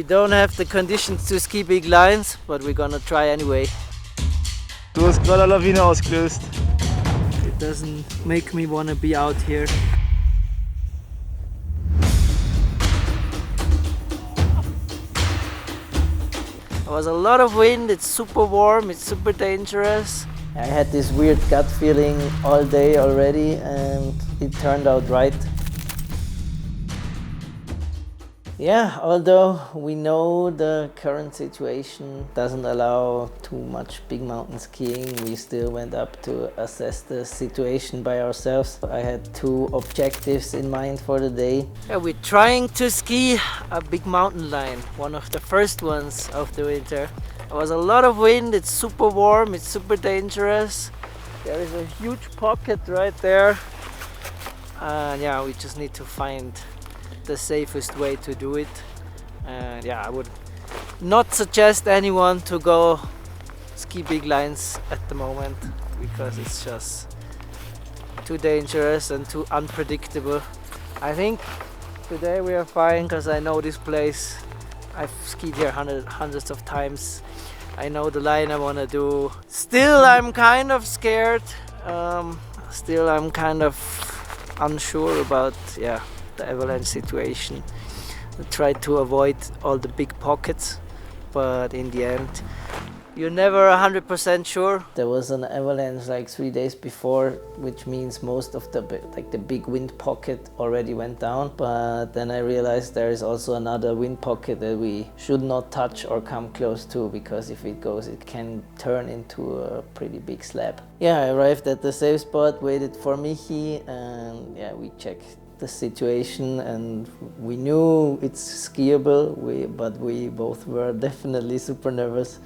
We don't have the conditions to ski big lines, but we're gonna try anyway. Du hast gerade eine Lawine ausgelöst. It doesn't make me wanna be out here. There was a lot of wind, it's super warm, it's super dangerous. I had this weird gut feeling all day already and it turned out right. Yeah, although we know the current situation doesn't allow too much big mountain skiing, we still went up to assess the situation by ourselves. I had two objectives in mind for the day. Yeah, we're trying to ski a big mountain line, one of the first ones of the winter. There was a lot of wind, it's super warm, it's super dangerous. There is a huge pocket right there. And yeah, we just need to find the safest way to do it. And yeah, I would not suggest anyone to go ski big lines at the moment because it's just too dangerous and too unpredictable. I think today we are fine because I know this place. I've skied here hundreds of times. I know the line I want to do. Still I'm kind of scared. Still I'm kind of unsure about the avalanche situation. I tried to avoid all the big pockets, but in the end you're never 100% sure. There was an avalanche like 3 days before, which means most of the big wind pocket already went down, but then I realized there is also another wind pocket that we should not touch or come close to, because if it goes it can turn into a pretty big slab. Yeah, I arrived at the safe spot, waited for Michi, and yeah, we checked the situation and we knew it's skiable, but we both were definitely super nervous.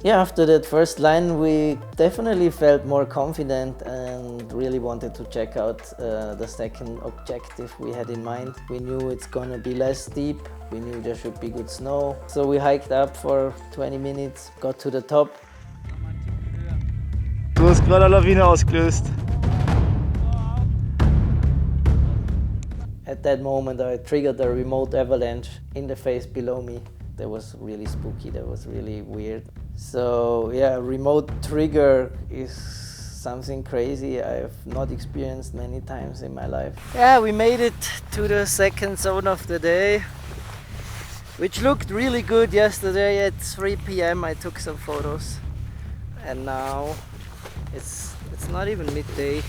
Yeah, after that first line we definitely felt more confident and really wanted to check out the second objective we had in mind. We knew it's gonna be less steep, we knew there should be good snow. So we hiked up for 20 minutes, got to the top. Du hast gerade eine Lawine ausgelöst. At that moment I triggered a remote avalanche in the face below me. That was really spooky, that was really weird. So yeah, remote trigger is something crazy I've not experienced many times in my life. Yeah, we made it to the second zone of the day, which looked really good yesterday at 3 p.m. I took some photos, and now it's not even midday.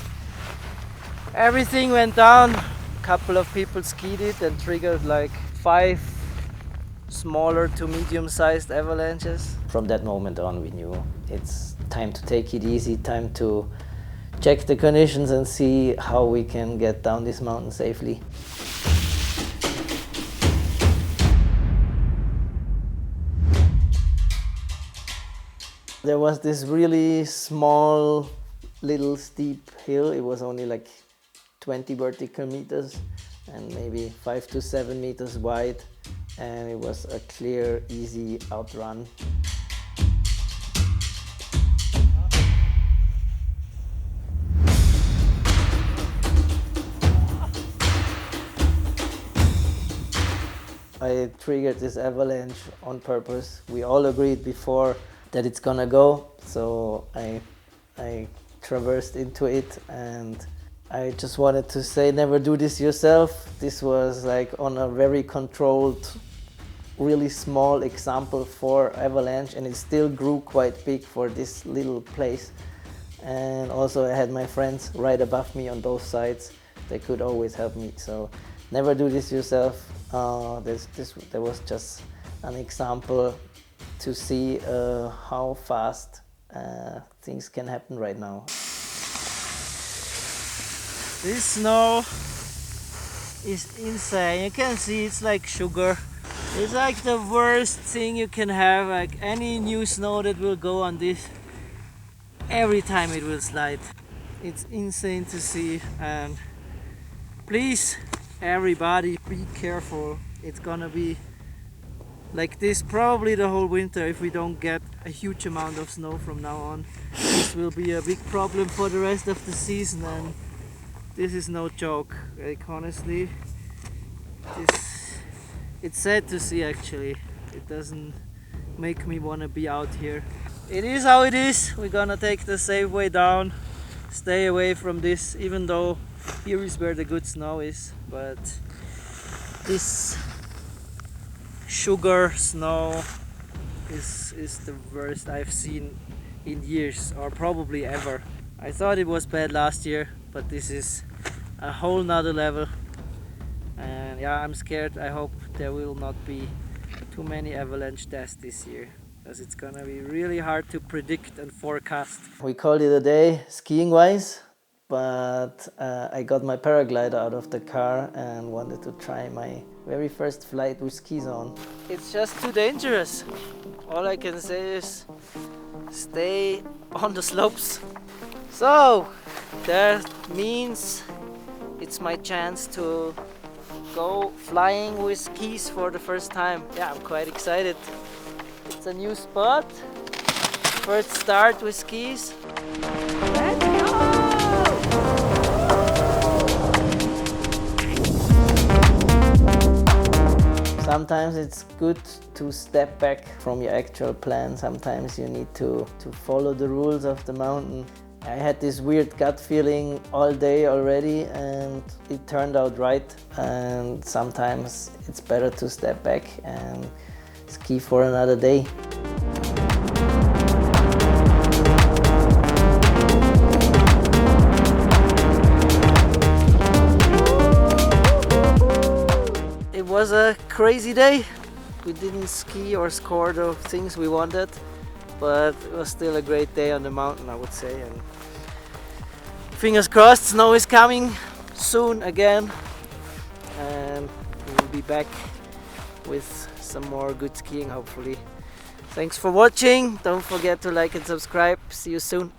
Everything went down. A couple of people skied it and triggered like 5 smaller to medium-sized avalanches. From that moment on we knew it's time to take it easy, time to check the conditions and see how we can get down this mountain safely. There was this really small little steep hill. It was only like 20 vertical meters and maybe 5 to 7 meters wide, and it was a clear, easy outrun. I triggered this avalanche on purpose. We all agreed before that it's gonna go, so I traversed into it, and I just wanted to say, never do this yourself. This was like on a very controlled, really small example for avalanche, and it still grew quite big for this little place. And also I had my friends right above me on both sides. They could always help me, so never do this yourself. There was just an example to see how fast things can happen right now. This snow is insane. You can see it's like sugar. It's like the worst thing you can have. Like any new snow that will go on this, every time it will slide. It's insane to see, and please everybody be careful. It's gonna be like this probably the whole winter if we don't get a huge amount of snow from now on. This will be a big problem for the rest of the season, and this is no joke. Like honestly, it's sad to see actually. It doesn't make me want to be out here. It is how it is. We're gonna take the safe way down, stay away from this, even though here is where the good snow is. But this sugar snow is the worst I've seen in years, or probably ever. I thought it was bad last year, but this is a whole nother level. And yeah, I'm scared. I hope there will not be too many avalanche deaths this year, because it's gonna be really hard to predict and forecast. We called it a day skiing wise, but I got my paraglider out of the car and wanted to try my very first flight with skis on. It's just too dangerous. All I can say is stay on the slopes. So that means it's my chance to go flying with skis for the first time. Yeah, I'm quite excited. It's a new spot. First start with skis. Let's go! Sometimes it's good to step back from your actual plan. Sometimes you need to follow the rules of the mountain. I had this weird gut feeling all day already, and it turned out right. And sometimes it's better to step back and ski for another day. It was a crazy day. We didn't ski or score the things we wanted, but it was still a great day on the mountain, I would say. And fingers crossed, snow is coming soon again, and we'll be back with some more good skiing hopefully. Thanks for watching. Don't forget to like and subscribe. See you soon.